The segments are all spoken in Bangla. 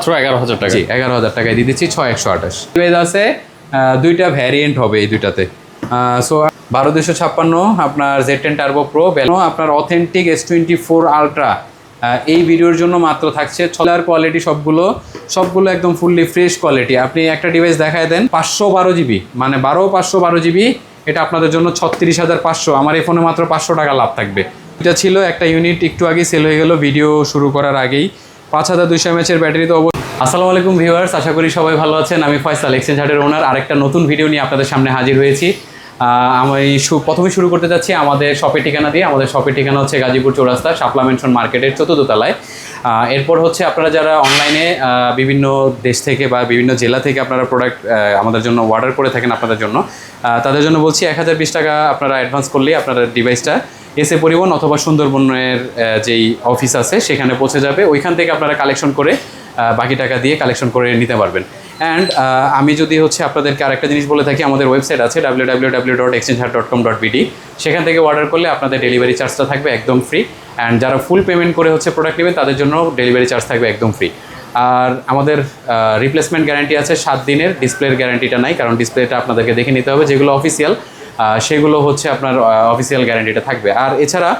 মাত্র 11,000 টাকা। জি 11,000 টাকায় দিয়ে দিচ্ছি 6128। ডিভাইস আছে দুইটা ভ্যারিয়েন্ট হবে এই দুইটাতে। সো 12256 আপনার Z10 টার্বো প্রো, আপনার অথেন্টিক S24 আলট্রা এই ভিডিওর জন্য মাত্র থাকছে কালার কোয়ালিটি সবগুলো একদম ফুললি ফ্রেশ কোয়ালিটি। আপনি একটা ডিভাইস দেখায় দেন 512 জিবি, মানে 512 জিবি, এটা আপনাদের জন্য 36,500। আমার এই ফোনে মাত্র 500 টাকা লাভ থাকবে। এটা ছিল একটা ইউনিট, একটু আগে সেল হয়ে গেল ভিডিও শুরু করার আগেই। 5200 mAh ব্যাটারি তো অবশ্যই। আসসালামু আলাইকুম ভিউয়ার্স, আশা করি সবাই ভালো আছেন। আমি ফয়সাল, এক্সচেঞ্জ হাটের ওনার, আরেকটা নতুন ভিডিও নিয়ে আপনাদের সামনে হাজির হয়েছি। আমি প্রথমে শুরু করতে যাচ্ছি আমাদের শপের ঠিকানা দিয়ে। আমাদের শপের ঠিকানা হচ্ছে গাজীপুর চৌরাস্তা শাপলা মেনশন মার্কেটের 4th তলায়। এরপর হচ্ছে আপনারা যারা অনলাইনে বিভিন্ন দেশ থেকে বা বিভিন্ন জেলা থেকে আপনারা প্রোডাক্ট আমাদের জন্য অর্ডার করে থাকেন, আপনাদের জন্য তাদের জন্য বলছি 1020 টাকা আপনারা অ্যাডভান্স করলেই আপনারা ডিভাইসটা এসে পরিবহন অথবা সুন্দরবনের যেই অফিস আছে সেখানে পৌঁছে যাবে। ওইখান থেকে আপনারা কালেকশন করে বাকি টাকা দিয়ে কালেকশন করে নিতে পারবেন। অ্যান্ড আমি যদি হচ্ছে আপনাদেরকে আরেকটা জিনিস বলে থাকি, আমাদের ওয়েবসাইট আছে www.exchangehut.com.bd। সেখান থেকে অর্ডার করলে আপনাদের ডেলিভারি চার্জটা থাকবে একদম ফ্রি। অ্যান্ড যারা ফুল পেমেন্ট করে হচ্ছে প্রোডাক্ট নেবেন তাদের জন্য ডেলিভারি চার্জ থাকবে একদম ফ্রি। আর আমাদের রিপ্লেসমেন্ট গ্যারান্টি আছে 7 দিনের। ডিসপ্লের গ্যারান্টিটা নাই, কারণ ডিসপ্লেটা আপনাদেরকে দেখে নিতে হবে। যেগুলো অফিসিয়াল সেগুলো হচ্ছে আপনার অফিসিয়াল গ্যারান্টিটা থাকবে। আর এছাড়া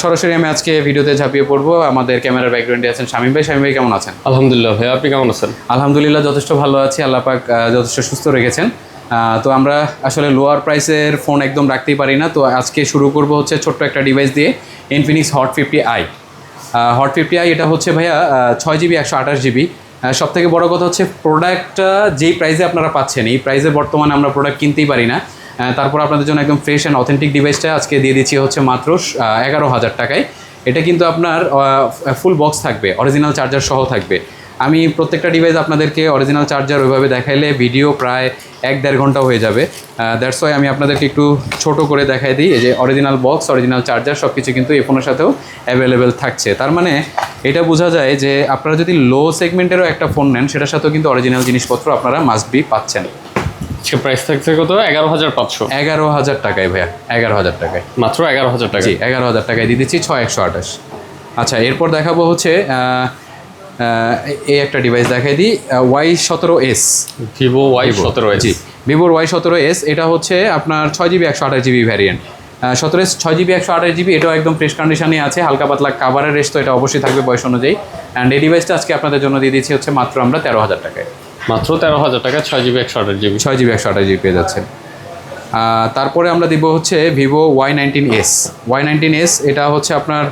সরাসরি আমি আজকে ভিডিওতে ঝাঁপিয়ে পড়বো। আমাদের ক্যামেরার ব্যাকগ্রাউন্ডে আছেন শামীম ভাই। শামীম ভাই কেমন আছেন? আলহামদুলিল্লাহ ভাই, আপনি কেমন আছেন? আলহামদুলিল্লাহ যথেষ্ট ভালো আছি, আল্লাহ পাক যথেষ্ট সুস্থ রেখেছেন। তো আমরা আসলে লোয়ার প্রাইসের ফোন একদম রাখতেই পারি না। তো আজকে শুরু করব হচ্ছে ছোট্ট একটা ডিভাইস দিয়ে, Infinix hot 50i। Hot 50i এটা হচ্ছে ভাইয়া 6GB 128GB। সব থেকে বড়ো কথা হচ্ছে প্রোডাক্টটা যেই প্রাইসে আপনারা পাচ্ছেন, এই প্রাইসে বর্তমানে আমরা প্রোডাক্ট কিনতেই পারি না। তারপর আপনাদের জন্য একদম ফ্রেশ অ্যান্ড অথেন্টিক ডিভাইসটা আজকে দিয়ে দিচ্ছি হচ্ছে মাত্র 11,000 টাকায়। এটা কিন্তু আপনার ফুল বক্স থাকবে, অরিজিনাল চার্জার সহ থাকবে। আমি প্রত্যেকটা ডিভাইস আপনাদেরকে অরিজিনাল চার্জার ওইভাবে দেখাইলে ভিডিও প্রায় 1-1.5 ঘন্টা হয়ে যাবে। দ্যাটস ওয়াই আমি আপনাদেরকে একটু ছোট করে দেখাই দিই। এই যে অরিজিনাল বক্স, অরিজিনাল চার্জার সব কিছু কিন্তু এই ফোনের সাথেও অ্যাভেলেবেল থাকছে। তার মানে এটা বোঝা যায় যে আপনারা যদি লো সেগমেন্টেরও একটা ফোন নেন, সেটার সাথেও কিন্তু অরিজিনাল জিনিসপত্র আপনারা মাস্ট বি পাচ্ছেন। প্রাইস থাকছে কত? 11,500। 11,000 টাকায় ভাইয়া, 11,000 টাকায়, মাত্র 11,000 টাকা। জি 11,000 টাকায় দিয়ে দিচ্ছি 6128। আচ্ছা, এরপর দেখাবো হচ্ছে এই একটা ডিভাইস দেখাই দিই, Y17s, ভিভো Y17s। জি ভিভোর Y17s। এটা হচ্ছে আপনার 6GB 128GB variant. 17s 6GB 128GB, এটাও একদম ফ্রেশ কন্ডিশনে আছে। হালকা পাতলা কাভারের রেস্ট তো এটা অবশ্যই থাকবে বয়স অনুযায়ী। অ্যান্ড এই ডিভাইসটা আজকে আপনাদের জন্য দিয়ে দিচ্ছি হচ্ছে মাত্র আমরা 13,000 টাকায়। মাত্র 13,000 টাকা 6GB 128GB। 6GB 128GB পেয়ে যাচ্ছেন। তারপরে আমরা দিব হচ্ছে ভিভো Y19s। Y19s এটা হচ্ছে আপনার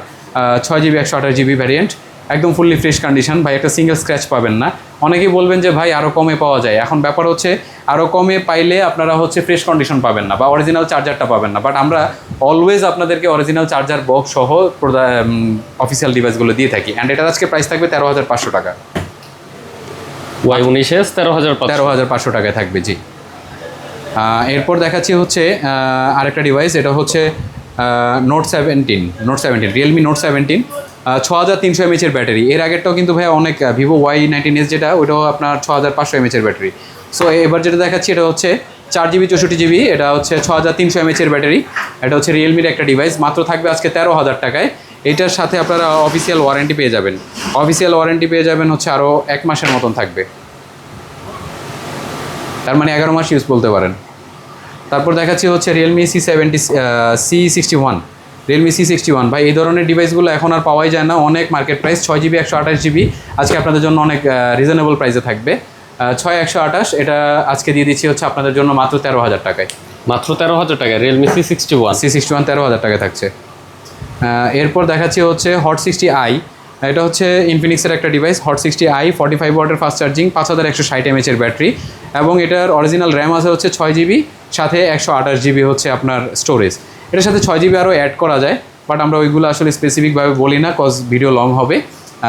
6GB 128GB ভ্যারিয়েন্ট, একদম ফুললি ফ্রেশ কন্ডিশন। ভাই একটা সিঙ্গেল স্ক্র্যাচ পাবেন না। অনেকেই বলবেন যে ভাই আরও কমে পাওয়া যায়। এখন ব্যাপার হচ্ছে আরও কমে পাইলে আপনারা হচ্ছে ফ্রেশ কন্ডিশন পাবেন না বা অরিজিনাল চার্জারটা পাবেন না। বাট আমরা অলওয়েজ আপনাদেরকে অরিজিনাল চার্জার বক্স সহ অফিসিয়াল ডিভাইসগুলো দিয়ে থাকি। অ্যান্ড এটার আজকে প্রাইস থাকবে 13,500 টাকা। Y19s 13,500 টাকায় থাকবে, জি। এরপর দেখাচ্ছি হচ্ছে আরেকটা ডিভাইস, এটা হচ্ছে note 17 Realme note 17। 6300 mAh battery. এর আগেরটাও কিন্তু ভাই অনেক, ভিভো Y19s যেটা, ওইটাও আপনার 6500 mAh ব্যাটারি। সো এবার যেটা দেখাচ্ছি এটা হচ্ছে 4GB 64GB, এটা হচ্ছে 6300 mAh ব্যাটারি। এটা হচ্ছে রিয়েলমির একটা ডিভাইস, মাত্র থাকবে আজকে 13,000 টাকায়। এটার সাথে আপনারা অফিসিয়াল ওয়ারেন্টি পেয়ে যাবেন। অফিসিয়াল ওয়ারেন্টি পেয়ে যাবেন হচ্ছে আরও 1 মাসের মতন থাকবে। তার মানে 11 মাস ইউজ বলতে পারেন। তারপর দেখাচ্ছি হচ্ছে রিয়েলমি C61। রিয়েলমি C61 ভাই, এই ধরনের ডিভাইসগুলো এখন আর পাওয়াই যায় না। অনেক মার্কেট প্রাইস। 6GB 128GB আজকে আপনাদের জন্য অনেক রিজনেবল প্রাইসে থাকবে। 6128 এটা আজকে দিয়ে দিচ্ছি হচ্ছে আপনাদের জন্য মাত্র 13,000 টাকায়। মাত্র 13,000 টাকা রিয়েলমি C61 13,000 টাকায় থাকছে। এরপর দেখাচ্ছি হচ্ছে হট 60i। এটা হচ্ছে ইনফিনিক্সের একটা ডিভাইস, হট 60i। 45 ওয়াটের ফাস্ট চার্জিং, 5160 mAh ব্যাটারি, এবং এটার অরিজিনাল র্যাম আছে হচ্ছে 6GB, সাথে 128GB হচ্ছে আপনার স্টোরেজ। এটার সাথে 6GB আরও অ্যাড করা যায়, বাট আমরা ওইগুলো আসলে স্পেসিফিকভাবে বলি না, কজ ভিডিও লং হবে।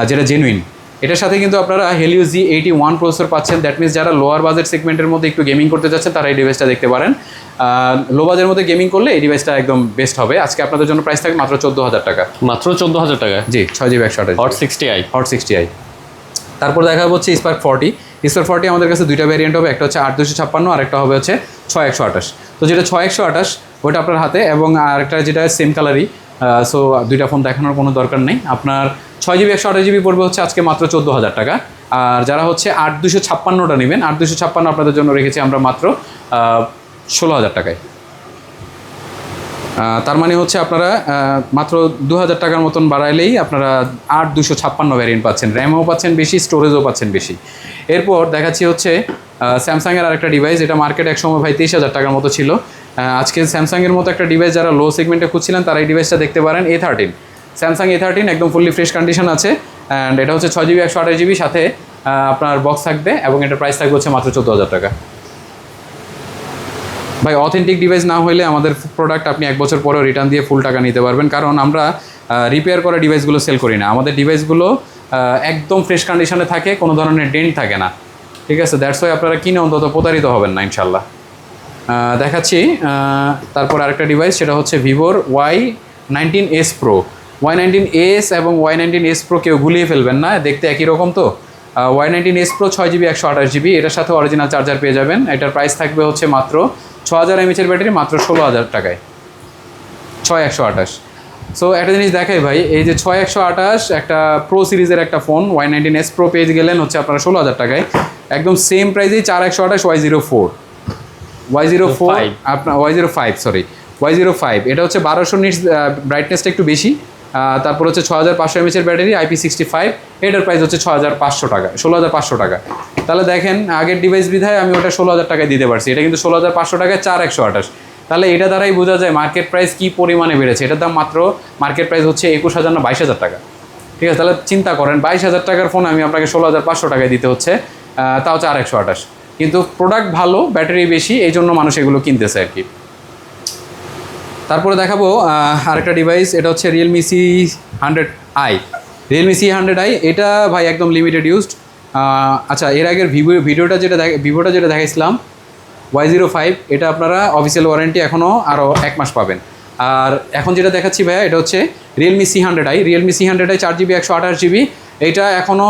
যেটা জেনুইন, এটার সাথে কিন্তু আপনারা হেলিও G81 প্রসেসর পাচ্ছেন। দ্যাট মিনস যারা লোয়ার বাজেট সেগমেন্টের মধ্যে একটু গেমিং করতে যাচ্ছেন তারা এই ডিভাইসটা দেখতে পারেন। লো বাজেটের মধ্যে গেমিং করলে এই ডিভাইসটা একদম বেস্ট হবে। আজকে আপনাদের জন্য প্রাইস থাকবে মাত্র 14,000 টাকা। মাত্র 14,000 টাকা, জি 6GB 128 hot 60i। Hot 60i। তারপর দেখা হচ্ছে Spark 40। Spark 40 আমাদের কাছে দুইটা ভ্যারিয়েন্ট হবে, একটা হচ্ছে 8256 আর একটা হবে হচ্ছে 6128। তো যেটা 6128 ওইটা আপনার হাতে, এবং আরেকটা যেটা সেম কালারই। সো দুইটা ফোন দেখানোর কোনো দরকার নেই। আপনার 6GB 128GB পড়বে হচ্ছে আজকে মাত্র 14,000 টাকা। আর যারা হচ্ছে 8256টা নেবেন, 8256 আপনাদের জন্য রেখেছি আমরা মাত্র 16,000 টাকায়। তার মানে হচ্ছে আপনারা মাত্র 2,000 টাকার মতন বাড়াইলেই আপনারা 8256 ভ্যারিয়েন্ট পাচ্ছেন, র্যামও পাচ্ছেন বেশি, স্টোরেজও পাচ্ছেন বেশি। এরপর দেখাচ্ছি হচ্ছে স্যামসাংয়ের আরেকটা ডিভাইস, এটা মার্কেট একসময় ভাই 23,000 টাকার মতো ছিল। আজকে স্যামসাংয়ের মতো একটা ডিভাইস যারা লো সেগমেন্টে খুঁজছিলেন তারা এই ডিভাইসটা দেখতে পারেন, A13, স্যামসাং A13 একদম ফুললি ফ্রেশ কন্ডিশন আছে। অ্যান্ড এটা হচ্ছে 6GB 128GB সাথে আপনার বক্স থাকবে এবং এটার প্রাইস থাকবে হচ্ছে মাত্র 14,000 টাকা। ভাই অথেন্টিক ডিভাইস না হলে আমাদের প্রোডাক্ট আপনি 1 বছর পরেও রিটার্ন দিয়ে ফুল টাকা নিতে পারবেন, কারণ আমরা রিপেয়ার করা ডিভাইসগুলো সেল করি না। আমাদের ডিভাইসগুলো একদম ফ্রেশ কন্ডিশনে থাকে, কোনো ধরনের ডেন্ট থাকে না, ঠিক আছে? দ্যাটস ওয়াই আপনারা কিনে অন্তত প্রতারিত হবেন না ইনশাল্লাহ। দেখাচ্ছি তারপর আরেকটা ডিভাইস, সেটা হচ্ছে ভিভোর Y19s Pro। Y19s এবং Y19s Pro কেউ গুলিয়ে ফেলবেন না, দেখতে একই রকম তো। Y19s Pro 6GB 128GB, এটার সাথে অরিজিনাল চার্জার পেয়ে যাবেন। এটার প্রাইস থাকবে হচ্ছে মাত্র 6000 mAh ব্যাটারি, মাত্র 16,000 টাকায়, 6128। সো একটা জিনিস দেখাই ভাই, এই যে 6128 একটা প্রো সিরিজের একটা ফোন Y19s Pro পেয়ে গেলেন হচ্ছে আপনারা 16,000 টাকায়। একদম সেম প্রাইসেই 4128 Y04 আপনার Y05 এটা হচ্ছে 1200 নিটস, ব্রাইটনেসটা একটু বেশি। তারপর হচ্ছে 6500 mAh ব্যাটারি, IP65, এটার প্রাইস হচ্ছে 6500 টাকা, 16,500 টাকা। তাহলে দেখেন আগের ডিভাইস বিধায় আমি ওটা 16,000 টাকায় দিতে পারছি, এটা কিন্তু 16,500 টাকায় 4128। তাহলে এটা দ্বারাই বোঝা যায় মার্কেট প্রাইস কী পরিমাণে বেড়েছে। এটার দাম মাত্র মার্কেট প্রাইস হচ্ছে 21,000 না 22,000 টাকা, ঠিক আছে? তাহলে চিন্তা করেন 22,000 টাকার ফোন আমি আপনাকে 16,500 টাকায় দিতে হচ্ছে, তাও 4128। কিন্তু প্রোডাক্ট ভালো, ব্যাটারি বেশি, এই জন্য মানুষ এগুলো কিনতেছে আর কি। তারপরে দেখাবো আরেকটা ডিভাইস, এটা হচ্ছে Realme C100i। Realme C100i এটা ভাই একদম লিমিটেড ইউজড। আচ্ছা, এর আগের ভিভোটা যেটা দেখাইছিলাম Y05, এটা আপনারা অফিসিয়াল ওয়ারেন্টি এখনও আরও 1 মাস পাবেন। আর এখন যেটা দেখাচ্ছি ভাইয়া, এটা হচ্ছে Realme C100i। Realme C100i 4GB 128GB, এটা এখনও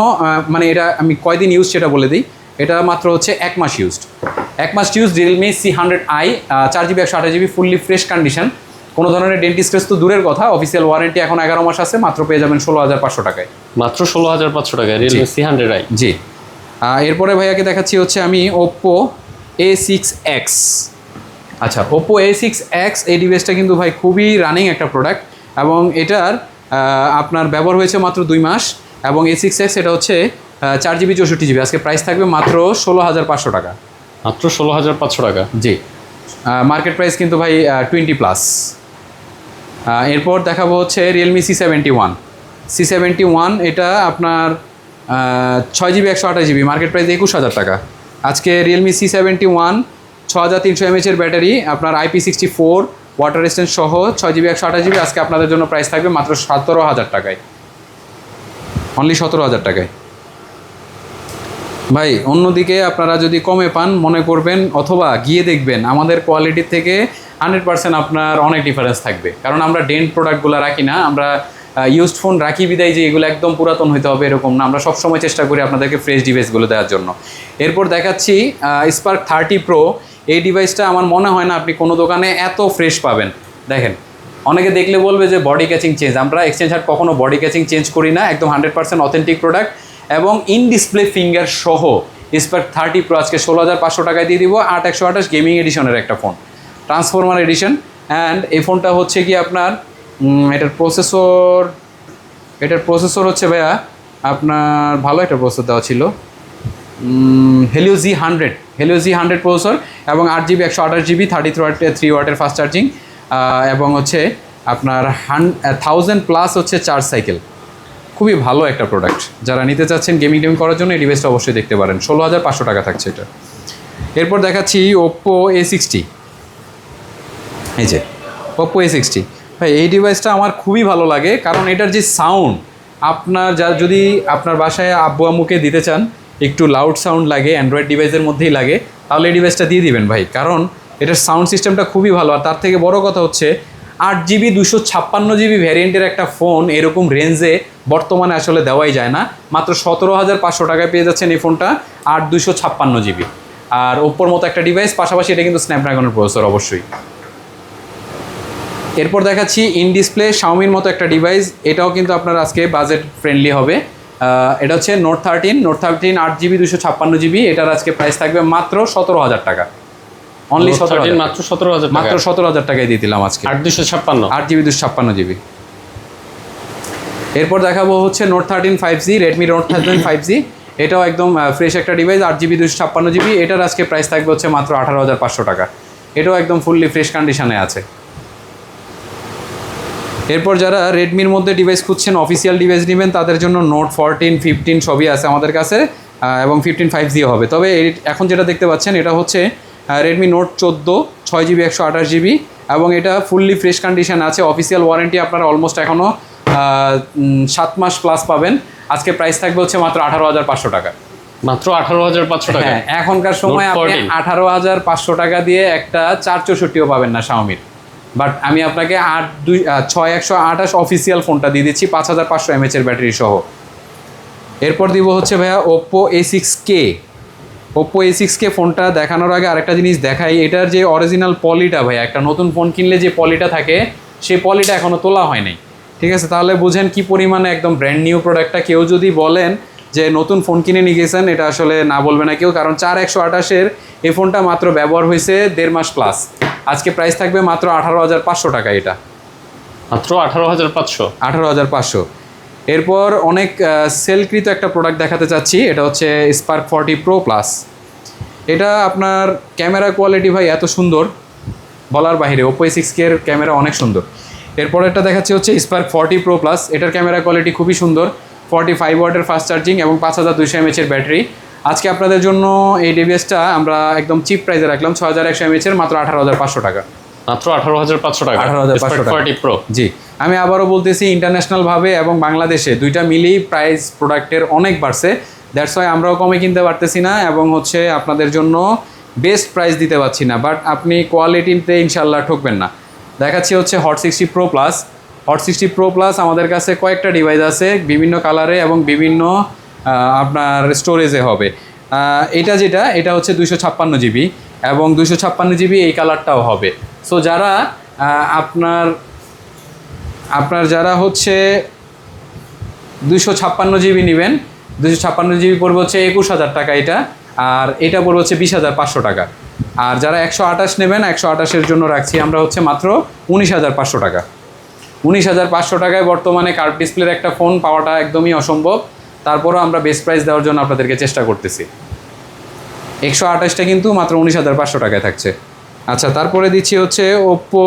মানে এটা আমি কয়দিন ইউজ সেটা বলে দিই। এটা মাত্র হচ্ছে 1 মাস ইউজড, 1 মাস use Realme C100i 4GB 128GB fully fresh condition, কোনো ধরনের ডেন্টিস্ট স্ক্র্যাচ তো দূরের কথা, অফিসিয়াল ওয়ারেন্টি এখন 11 মাস আছে, মাত্র পেয়ে যাবেন 16,500 টাকায়, মাত্র 16,500 টাকায় Realme C100i। জি। এরপরে ভাইয়াকে দেখাচ্ছি হচ্ছে আমি Oppo A6X। আচ্ছা, Oppo A6X এই ডিভাইসটা কিন্তু ভাই খুবই রানিং একটা প্রোডাক্ট, এবং এটার আপনার ব্যবহার হয়েছে মাত্র 2 মাস। এবং A6X এটা হচ্ছে 4GB 64GB, আজকে প্রাইস থাকবে মাত্র 16,500 টাকা, মাত্র 16,500 টাকা। জি। মার্কেট প্রাইস কিন্তু ভাই 20+। এরপর দেখাবো হচ্ছে Realme C71। এটা আপনার 6GB 128GB, মার্কেট প্রাইস 21,000 টাকা। আজকে Realme C71 6300 mAh ব্যাটারি, আপনার IP64, ওয়াটার রেজিস্ট্যান্স সহ 6GB 128GB, আজকে আপনাদের জন্য প্রাইস থাকবে মাত্র 17,000 টাকায়, অনলি 17,000 টাকায়। ভাই অন্যদিকে আপনারা যদি কমে পান মনে করবেন, অথবা গিয়ে দেখবেন, আমাদের কোয়ালিটির থেকে 100% আপনার অনেক ডিফারেন্স থাকবে, কারণ আমরা ডেন্ট প্রোডাক্টগুলো রাখি না। আমরা ইউজড ফোন রাখি বিদায় যে এগুলো একদম পুরাতন হইতে হবে এরকম না, আমরা সবসময় চেষ্টা করি আপনাদেরকে ফ্রেশ ডিভাইসগুলো দেওয়ার জন্য। এরপর দেখাচ্ছি Spark 30 Pro। এই ডিভাইসটা আমার মনে হয় না আপনি কোনো দোকানে এত ফ্রেশ পাবেন। দেখেন, অনেকে দেখলে বলবে যে বডি ক্যাচিং চেঞ্জ, আমরা এক্সচেঞ্জ হার্ট কখনো বডি ক্যাচিং চেঞ্জ করি না, একদম 100% অথেন্টিক প্রোডাক্ট। এবং ইন ডিসপ্লে ফিঙ্গার সহ Spark 30 Pro আজকে 16,500 টাকায় দিয়ে দিব। 8128 গেমিং এডিশনের একটা ফোন, ট্রান্সফরমার এডিশন। অ্যান্ড এই ফোনটা হচ্ছে কি আপনার এটার প্রসেসর হচ্ছে ভাইয়া আপনার ভালো একটা প্রসেসর দেওয়া ছিল, Helio Z100 প্রসেসর, এবং 8GB 128GB 33 ওয়াটের ফাস্ট চার্জিং, এবং হচ্ছে আপনার 1000+ হচ্ছে চার্জ সাইকেল। খুবই ভালো একটা প্রোডাক্ট, যারা নিতে চাচ্ছেন গেমিং করার জন্য এই ডিভাইসটা অবশ্যই দেখতে পারেন। 16,500 টাকা থাকছে এটা। এরপর দেখাচ্ছি Oppo A60। এই যে Oppo A60 ভাই, এই ডিভাইসটা আমার খুবই ভালো লাগে, কারণ এটার যে সাউন্ড, আপনার যদি আপনার বাসায় আব্বু আম্মুকে দিতে চান একটু লাউড সাউন্ড লাগে, অ্যান্ড্রয়েড ডিভাইসের মধ্যেই লাগে, তাহলে এই ডিভাইসটা দিয়ে দিবেন ভাই, কারণ এটার সাউন্ড সিস্টেমটা খুবই ভালো। আর তার থেকে বড় কথা হচ্ছে 8GB 256GB ভ্যারিয়েন্টের একটা ফোন এরকম রেঞ্জে বর্তমানে আসলে দেওয়াই যায় না। মাত্র 17,500 টাকায় পেয়ে যাচ্ছেন এই ফোনটা, 8 256GB। আর Oppoর মতো একটা ডিভাইস, পাশাপাশি এটা কিন্তু স্ন্যাপড্রাগনের প্রসেসর অবশ্যই। এরপর দেখাচ্ছি ইন ডিসপ্লে Xiaomiর মতো একটা ডিভাইস, এটাও কিন্তু আপনার আজকে বাজেট ফ্রেন্ডলি হবে। এটা হচ্ছে নোট 13 8GB 256GB, এটার আজকে প্রাইস থাকবে মাত্র 17,000 টাকা। অনলি 17,000, মাত্র 17,000 টাকা, মাত্র 17,000 টাকায় দিয়ে দিলাম আজকে। 8 256GB। এরপর দেখাবো হচ্ছে note 13 5G, Redmi note 13 5G। এটাও একদম ফ্রেশ একটা ডিভাইস, 8GB 256GB। এটার আজকে প্রাইস থাকবে হচ্ছে মাত্র 18,500 টাকা। এটাও একদম ফুললি ফ্রেশ কন্ডিশনে আছে। এরপর যারা রেডমির মধ্যে ডিভাইস খুঁজছেন, অফিসিয়াল ডিভাইস নেবেন, তাদের জন্য নোট 14 15 সবই আছে আমাদের কাছে, এবং 15 5G হবে। তবে এখন যেটা দেখতে পাচ্ছেন এটা হচ্ছে রেডমি নোট 14 6GB 128GB, এবং এটা ফুললি ফ্রেশ কন্ডিশন আছে। অফিসিয়াল ওয়ারেন্টি আপনারা অলমোস্ট এখনও 7 মাস প্লাস পাবেন। আজকে প্রাইস থাকবে হচ্ছে মাত্র 18,500 টাকা। মাত্র 18,500 টাকা। হ্যাঁ, এখনকার সময় Note আপনি 14 18,500 টাকা দিয়ে একটা 464ও পাবেন না Xiaomi-র। বাট আমি আপনাকে 6128 অফিসিয়াল ফোনটা দিয়ে দিচ্ছি 5500 mAh এর ব্যাটারি সহ। এরপর দিব হচ্ছে ভাইয়া Oppo A6K। Oppo A6K ফোনটা দেখানোর আগে আরেকটা জিনিস দেখাই, এটার যে অরিজিনাল পলিটা ভাইয়া, একটা নতুন ফোন কিনলে যে পলিটা থাকে সেই পলিটা এখনও তোলা হয় নাই, ঠিক আছে? তাহলে বুঝেন কি পরিমাণে একদম ব্র্যান্ড নিউ প্রোডাক্টটা। কেউ যদি বলেন যে নতুন ফোন কিনে নিয়ে গেছেন, এটা আসলে না বলবে না কেউ, কারণ 4128-এর এই ফোনটা মাত্র ব্যবহার হয়েছে 1.5 মাস প্লাস। আজকে প্রাইস থাকবে মাত্র 18,500 টাকা। এটা মাত্র 18,500। 18,500। এরপর অনেক সেলকৃত একটা প্রোডাক্ট দেখাতে চাচ্ছি, এটা হচ্ছে Spark 40 Pro Plus। এটা আপনার ক্যামেরা কোয়ালিটি ভাই এত সুন্দর, বলার বাইরে। Oppo A6K এর ক্যামেরা অনেক সুন্দর। এরপর একটা দেখাচ্ছি হচ্ছে Spark 40 Pro Plus। এটার ক্যামেরা কোয়ালিটি খুবই সুন্দর, 45 ওয়াটের ফাস্ট চার্জিং এবং 5200 mAh এর ব্যাটারি। আজকে আপনাদের জন্য এই ডিভাইসটা আমরা একদম চিপ প্রাইসে রাখলাম 6100 mAh এর, মাত্র 18,500 টাকা। মাত্র 18,500 টাকা। 18,500 টাকা। 40 Pro। জি, আমি আবারও বলতেছি, ইন্টারন্যাশনালভাবে এবং বাংলাদেশে দুইটা মিলিয়ে প্রাইস প্রোডাক্টের অনেক বাড়ছে। দ্যাটস ওয়াই আমরাও কমে কিনতে পারতেছি না, এবং হচ্ছে আপনাদের জন্য বেস্ট প্রাইস দিতে পারছি না। বাট আপনি কোয়ালিটিতে ইনশাল্লাহ ঠকবেন না। দেখাচ্ছি হচ্ছে Hot 60 Pro Plus। Hot 60 Pro Plus আমাদের কাছে কয়েকটা ডিভাইস আছে, বিভিন্ন কালারে এবং বিভিন্ন আপনার স্টোরেজে হবে। এটা হচ্ছে 256GB, এবং 256GB এই কালারটাও হবে। সো যারা আপনার যারা হচ্ছে 256GB নেবেন, 256GB পড়বে হচ্ছে 21,000 টাকা এটা, আর এটা পড়বে হচ্ছে 20,500 টাকা। আর যারা 128 নেবেন, 128-এর জন্য রাখছি আমরা হচ্ছে মাত্র 19,500 টাকা। 19,500 টাকায় বর্তমানে কার্ভ ডিসপ্লের একটা ফোন পাওয়াটা একদমই অসম্ভব। তারপরও আমরা বেস্ট প্রাইস দেওয়ার জন্য আপনাদেরকে চেষ্টা করতেছি। 128টা কিন্তু মাত্র 19,500 টাকায় থাকছে। আচ্ছা, তারপরে দিচ্ছি হচ্ছে Oppo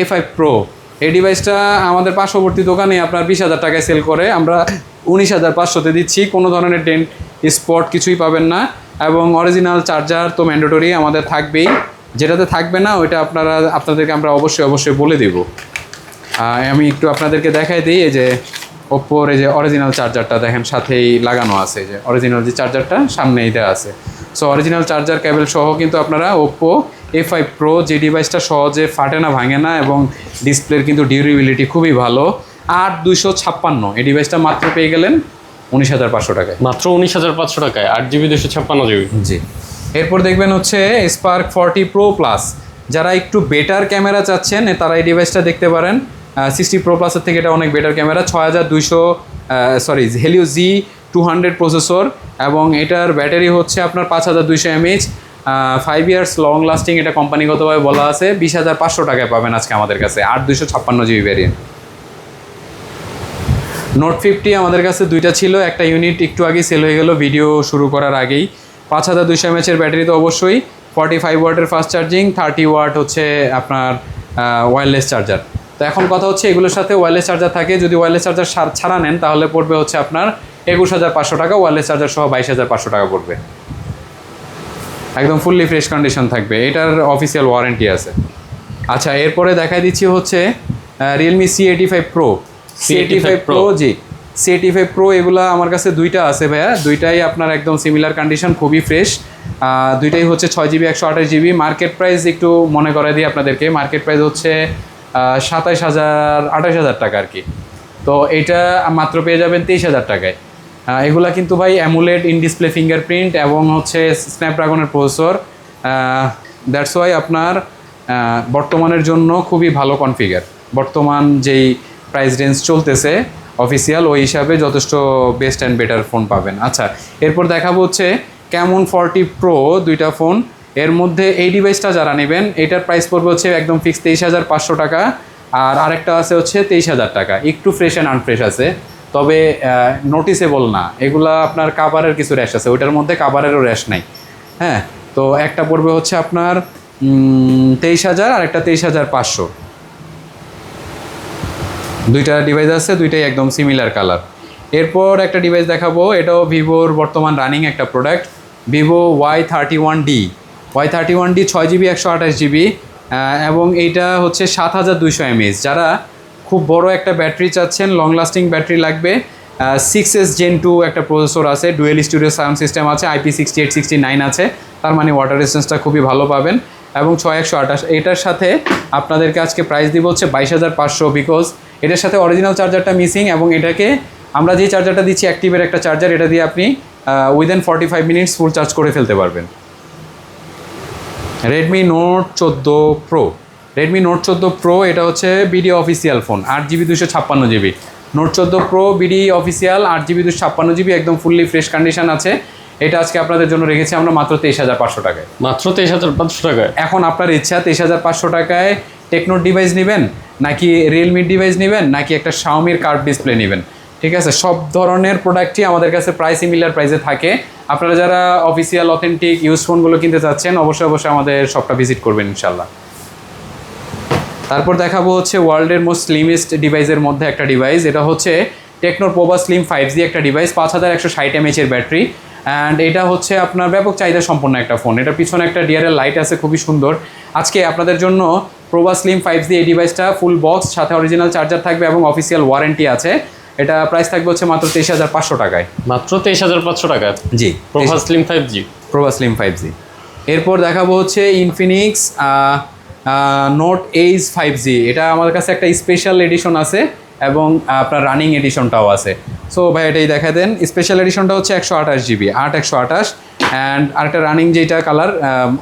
A5 Pro। এই ডিভাইসটা আমাদের পার্শ্ববর্তী দোকানে আপনার 20,000 টাকায় সেল করে, আমরা 19,500-তে দিচ্ছি। কোনো ধরনের ডেন্ট স্পট কিছুই পাবেন না, এবং অরিজিনাল চার্জার তো ম্যান্ডেটরি আমাদের থাকবেই। যেটাতে থাকবে না ওইটা আপনাদেরকে আমরা অবশ্যই বলে দেব। আমি একটু আপনাদেরকে দেখাই দিই, এই যে Oppoর এই যে অরিজিনাল চার্জারটা দেখেন সাথেই লাগানো আছে, যে অরিজিনাল যে চার্জারটা সামনেই দেওয়া আছে। সো অরিজিনাল চার্জার কেবল সহ কিন্তু আপনারা Oppo A5 Pro যে ডিভাইসটা সহজে ফাটে না, ভাঙে না, এবং ডিসপ্লের কিন্তু ডিউরেবিলিটি খুবই ভালো। 8,256 এই ডিভাইসটা মাত্র পেয়ে গেলেন 19,500 টাকায়। মাত্র 19,500 টাকায় 8GB 256GB। জি। এরপর দেখবেন হচ্ছে Spark 40 Pro Plus। যারা একটু বেটার ক্যামেরা চাচ্ছেন তারা এই ডিভাইসটা দেখতে পারেন। 60 Pro Plus-এর থেকে এটা অনেক better camera. Helio G200 processor, এবং এটার ব্যাটারি হচ্ছে আপনার 5200 mAh, 5 ইয়ার্স লং লাস্টিং, এটা কোম্পানিগতভাবে বলা আছে। 20,500 টাকায় পাবেন আজকে আমাদের কাছে 8,256GB ভ্যারিয়েন্ট। নোট 50 আমাদের কাছে দুইটা ছিল, একটা ইউনিট একটু আগে সেল হয়ে গেল ভিডিও শুরু করার আগেই। 5200 mAh এর ব্যাটারি তো অবশ্যই, 45 ওয়াটের ফাস্ট চার্জিং, 30 ওয়াট হচ্ছে আপনার ওয়্যারলেস চার্জার। তো এখন কথা হচ্ছে এগুলোর সাথে ওয়্যারলেস চার্জার থাকে, যদি ওয়্যারলেস চার্জার ছাড়া নেন তাহলে পড়বে হচ্ছে আপনার 21,500 টাকা, ওয়্যারলেস চার্জার সহ 22,500 টাকা পড়বে। একদম ফুললি ফ্রেশ কন্ডিশন থাকবে, এটার অফিসিয়াল ওয়ারেন্টি আছে। আচ্ছা, এরপরে দেখাই দিচ্ছি হচ্ছে Realme C85 Pro। C85 Pro, জি, C85 Pro এগুলা আমার কাছে দুইটা আছে ভাইয়া, দুইটাই আপনার একদম সিমিলার কন্ডিশন, খুবই ফ্রেশ। দুইটাই হচ্ছে 6GB 128GB। মার্কেট প্রাইস একটু মনে করে দিই আপনাদেরকে, মার্কেট প্রাইস হচ্ছে 27,000-28,000 টাকা আর কি। তো এটা মাত্র পেয়ে যাবেন 23,000 টাকায়। এগুলা কিন্তু ভাই অ্যামুলেট, ইন ডিসপ্লে ফিঙ্গারপ্রিন্ট, এবং হচ্ছে স্ন্যাপড্রাগনের প্রসেসর। দ্যাটস ওয়াই আপনার বর্তমানের জন্য খুবই ভালো কনফিগার। বর্তমান যেই প্রাইস রেঞ্জ চলতেছে অফিসিয়াল, ওই হিসাবে যথেষ্ট বেস্ট অ্যান্ড বেটার ফোন পাবেন। আচ্ছা, এরপর দেখাবো হচ্ছে ক্যামন 40 প্রো, দুইটা ফোন। এর মধ্যে এই ডিভাইসটা যারা নেবেন এটার প্রাইস পড়বে হচ্ছে একদম ফিক্স 23,500 টাকা, আর আরেকটা আছে হচ্ছে 23,000 টাকা। একটু ফ্রেশ অ্যান্ড আনফ্রেশ আছে, তবে নোটিসেবল না, এগুলা আপনার কাভারের কিছু র্যাশ আছে, ওইটার মধ্যে কাভারেরও র্যাশ নাই। হ্যাঁ, তো একটা পড়বে হচ্ছে আপনার 23,000 আর একটা 23,500। দুইটা ডিভাইস আছে, দুইটাই একদম সিমিলার কালার। এরপর একটা ডিভাইস দেখাবো, এটাও ভিভোর বর্তমান রানিং একটা product, Vivo Y31D। Y31D 6GB 128GB, এবং এইটা হচ্ছে 7,200 mAh। যারা খুব বড় একটা ব্যাটারি চাচ্ছেন, লং লাস্টিং ব্যাটারি লাগবে, 6S Gen 2 একটা প্রসেসর আছে, ডুয়েল স্টুডিও সাউন্ড সিস্টেম আছে, IP6869 আছে, তার মানে ওয়াটার রেজিস্ট্যান্সটা খুবই ভালো পাবেন, এবং 6128। এটার সাথে আপনাদেরকে আজকে প্রাইস দিব হচ্ছে 22,500, বিকজ এটার সাথে অরিজিনাল চার্জারটা মিসিং, এবং এটাকে আমরা যে চার্জারটা দিচ্ছি অ্যাক্টিভের একটা চার্জার, এটা দিয়ে আপনি উইদিন 45 মিনিটস ফুল চার্জ করে ফেলতে পারবেন। Redmi note 14 pro, Redmi note 14 pro, এটা হচ্ছে BD official phone, 8GB 256GB। Note 14 pro BD official, 8GB 256GB, একদম ফুললি ফ্রেশ কন্ডিশন আছে। এটা আজকে আপনাদের জন্য রেখেছি আমরা মাত্র 23,500 টাকায়। মাত্র 23,500 টাকায়। এখন আপনার ইচ্ছা 23,500 টাকায় টেকনোর ডিভাইস নেবেন, নাকি রিয়েলমির ডিভাইস নেবেন, নাকি একটা শাওমির কার্ভ ডিসপ্লে নেবেন। ঠিক আছে, সব ধরনের প্রোডাক্টই আমাদের কাছে প্রায় সিমিলার প্রাইসে থাকে। আপনারা যারা অফিসিয়াল অথেন্টিক ইউজ ফোনগুলো কিনতে চাচ্ছেন, অবশ্যই অবশ্যই আমাদের শপটা ভিজিট করবেন ইনশাল্লাহ। তারপর দেখাবো হচ্ছে ওয়ার্ল্ডের মোস্ট স্লিমেস্ট ডিভাইসের মধ্যে একটা ডিভাইস, এটা হচ্ছে টেকনোর পোভা স্লিম 5G একটা ডিভাইস, 5160 mAh এর ব্যাটারি, অ্যান্ড এটা হচ্ছে আপনার ব্যাপক চাহিদা সম্পন্ন একটা ফোন। এটার পিছনে একটা ডিআরএল লাইট আছে, খুবই সুন্দর। আজকে আপনাদের জন্য পোভা স্লিম 5G এই ডিভাইসটা ফুল বক্স, সাথে অরিজিনাল চার্জার থাকবে এবং অফিসিয়াল ওয়ারেন্টি আছে। এটা প্রাইস থাকবে হচ্ছে মাত্র 23,500 টাকায়। মাত্র 23,500 টাকায়। জি, প্রভা স্লিম 5G। প্রভা স্লিম 5G। এরপর দেখাবো হচ্ছে ইনফিনিক্স নোট এইজ 5G। এটা আমার কাছে একটা স্পেশাল এডিশন আছে, এবং আপনার রানিং এডিশনটাও আছে। সো ভাই এটাই দেখা দেন। স্পেশাল এডিশনটা হচ্ছে 128GB, 8/128, অ্যান্ড আরেকটা রানিং যেটা কালার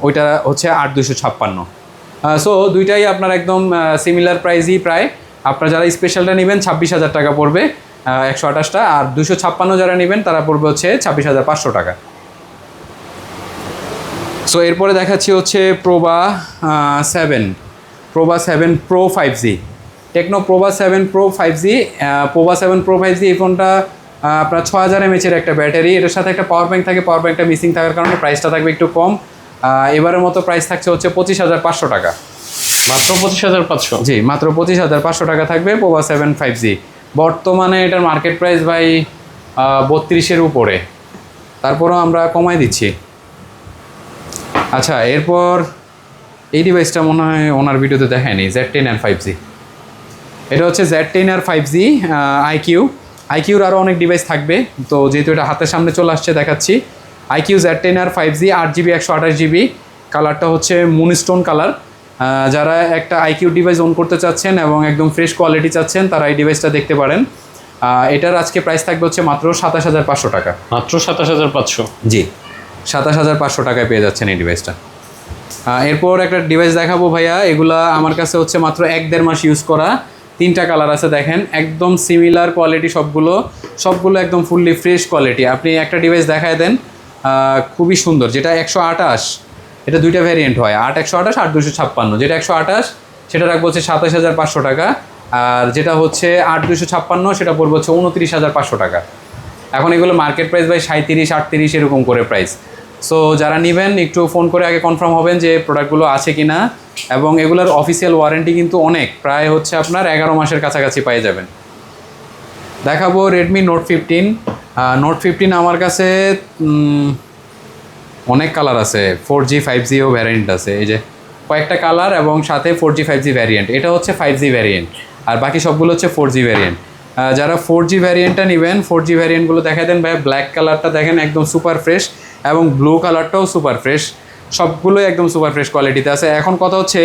ওইটা হচ্ছে 8/256। সো দুইটাই আপনার একদম সিমিলার প্রাইসই প্রায়। আপনারা যারা স্পেশালটা নেবেন 26,000 টাকা পড়বে 128টা, আর 256 যারা নেবেন তারা পড়বে হচ্ছে 26,500 টাকা। সো এরপরে দেখাচ্ছি হচ্ছে Pova 7 pro 5G, Tecno Pova 7 pro 5G। Pova 7 pro 5G এই ফোনটা আপনার 6000 mAh একটা ব্যাটারি, এটার সাথে একটা পাওয়ার ব্যাংক থাকে, পাওয়ার ব্যাংকটা মিসিং থাকার কারণে প্রাইসটা থাকবে একটু কম। এবারের মতো প্রাইস থাকছে হচ্ছে 25,500 টাকা। মাত্র 25,500। জি, মাত্র 25,500 টাকা থাকবে প্রোভা 7 5G। বর্তমানে এটার মার্কেট প্রাইস ভাই 32-এর উপরে, তারপরও আমরা কমাই দিচ্ছি। আচ্ছা, এরপর এই ডিভাইসটা মনে হয় ওনার ভিডিওতে দেখায়নি, Z10 আর 5G। এটা হচ্ছে Z10 আর 5G আইকিউর আরও অনেক ডিভাইস থাকবে, তো যেহেতু এটা হাতের সামনে চলে আসছে দেখাচ্ছি। আইকিউ Z10 আর 5G, 8GB 128GB, কালারটা হচ্ছে মুনস্টোন কালার। যারা একটা আইকিউ ডিভাইস অন করতে চাচ্ছেন এবং একদম ফ্রেশ কোয়ালিটি চাচ্ছেন, তারা এই ডিভাইসটা দেখতে পারেন। এটার আজকে প্রাইস থাকবে হচ্ছে মাত্র 27,500 টাকা। মাত্র 27,500। জি, 27,500 টাকায় পেয়ে যাচ্ছেন এই ডিভাইসটা। এরপর একটা ডিভাইস দেখাবো ভাইয়া, এগুলা আমার কাছে হচ্ছে মাত্র 1-1.5 মাস ইউজ করা। 3টা কালার আছে, দেখেন একদম সিমিলার কোয়ালিটি, সবগুলো একদম ফুললি ফ্রেশ কোয়ালিটি। আপনি একটা ডিভাইস দেখায় দেন, খুবই সুন্দর, যেটা 128, এটা দুইটা ভ্যারিয়েন্ট হয়, 8/128, 8/256। যেটা 128 সেটা রাখবো হচ্ছে 27,500 টাকা, আর যেটা হচ্ছে 8/256 সেটা পড়বে হচ্ছে 29,500 টাকা। এখন এগুলো মার্কেট প্রাইস ভাই 37, 38 এরকম করে প্রাইস। সো যারা নেবেন একটু ফোন করে আগে কনফার্ম হবেন যে প্রোডাক্টগুলো আছে কি না, এবং এগুলোর অফিসিয়াল ওয়ারেন্টি কিন্তু অনেক, প্রায় হচ্ছে আপনার 11 মাসের কাছাকাছি পেয়ে যাবেন। দেখাবো রেডমি নোট 15। নোট 15 আমার কাছে অনেক কালার আছে, 4G 5Gও ভ্যারিয়েন্ট আছে, এই যে কয়েকটা কালার এবং সাথে 4G 5G ভ্যারিয়েন্ট। এটা হচ্ছে 5G ভ্যারিয়েন্ট, আর বাকি সবগুলো হচ্ছে 4G ভ্যারিয়েন্ট। যারা 4G ভ্যারিয়েন্টটা নেবেন, 4G ভ্যারিয়েন্টগুলো দেখা দেন ভাই, ব্ল্যাক কালারটা দেখেন একদম সুপার ফ্রেশ, এবং ব্লু কালারটাও সুপার ফ্রেশ, সবগুলোই একদম সুপার ফ্রেশ কোয়ালিটিতে আছে। এখন কথা হচ্ছে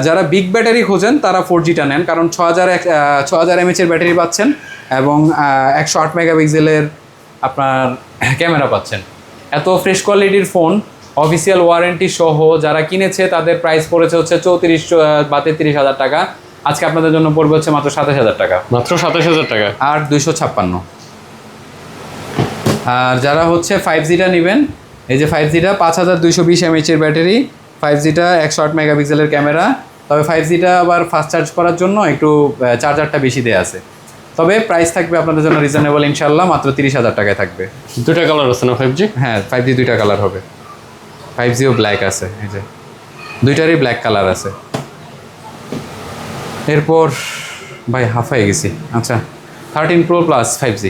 যারা বিগ ব্যাটারি খোঁজেন তারা 4Gটা নেন, কারণ 6000 mAh এর ব্যাটারি পাচ্ছেন, এবং 108 মেগাপিক্সেলের আপনার ক্যামেরা পাচ্ছেন। এত ফ্রেশ কোয়ালিটির ফোন অফিসিয়াল ওয়ারেন্টি সহ যারা কিনেছে তাদের প্রাইস পড়েছে হচ্ছে 34 বা 33,000 টাকা। আজকে আপনাদের জন্য পড়বে হচ্ছে মাত্র 27,000 টাকা। মাত্র 27,000 টাকা। আর 256। আর যারা হচ্ছে 5Gটা নেবেন, এই যে 5Gটা 5220 mAh এর ব্যাটারি, 5Gটা 108 মেগাপিক্সেলের ক্যামেরা। তবে 5Gটা আবার ফাস্ট চার্জ করার জন্য একটু চার্জারটা বেশি দেয়া আছে। তবে প্রাইস থাকবে আপনাদের জন্য রিজনেবল ইনশাল্লাহ, মাত্র 30,000 টাকায় থাকবে। দুটা কালার আছে না 5G? হ্যাঁ 5G দুইটা কালার হবে, 5Gও ব্ল্যাক আছে, এই যে দুইটারই ব্ল্যাক কালার আছে। এরপর ভাই হাফাই গেছি। আচ্ছা 13 Pro Plus 5G,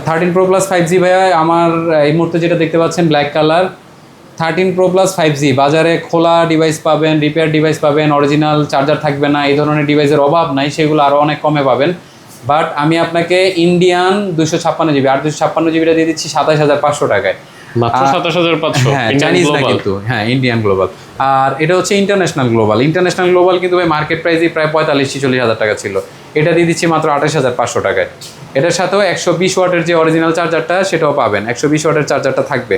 13 Pro Plus 5G ভাইয়া আমার এই মুহূর্তে যেটা দেখতে পাচ্ছেন black colour. 13 Pro Plus 5G বাজারে খোলা ডিভাইস পাবেন, রিপেয়ার ডিভাইস পাবেন, অরিজিনাল চার্জার থাকবে না, এই ধরনের ডিভাইসের অভাব নাই, সেগুলো আরও অনেক কমে পাবেন। বাট আমি আপনাকে ইন্ডিয়ান 256GB আর 256GBটা দিয়ে দিচ্ছি 27,500 টাকায়। মাত্র 27,500। হ্যাঁ চাইনিজ না কিন্তু, হ্যাঁ ইন্ডিয়ান গ্লোবাল। আর এটা হচ্ছে ইন্টারন্যাশনাল গ্লোবাল। ইন্টারন্যাশনাল গ্লোবাল কিন্তু ভাই মার্কেট প্রাইসই প্রায় 45-40,000 টাকা ছিল, এটা দিয়ে দিচ্ছি মাত্র 28,500 টাকায়। এটার সাথেও 120 ওয়াটের যে অরিজিনাল চার্জারটা সেটাও পাবেন, 120 ওয়াটের চার্জারটা থাকবে।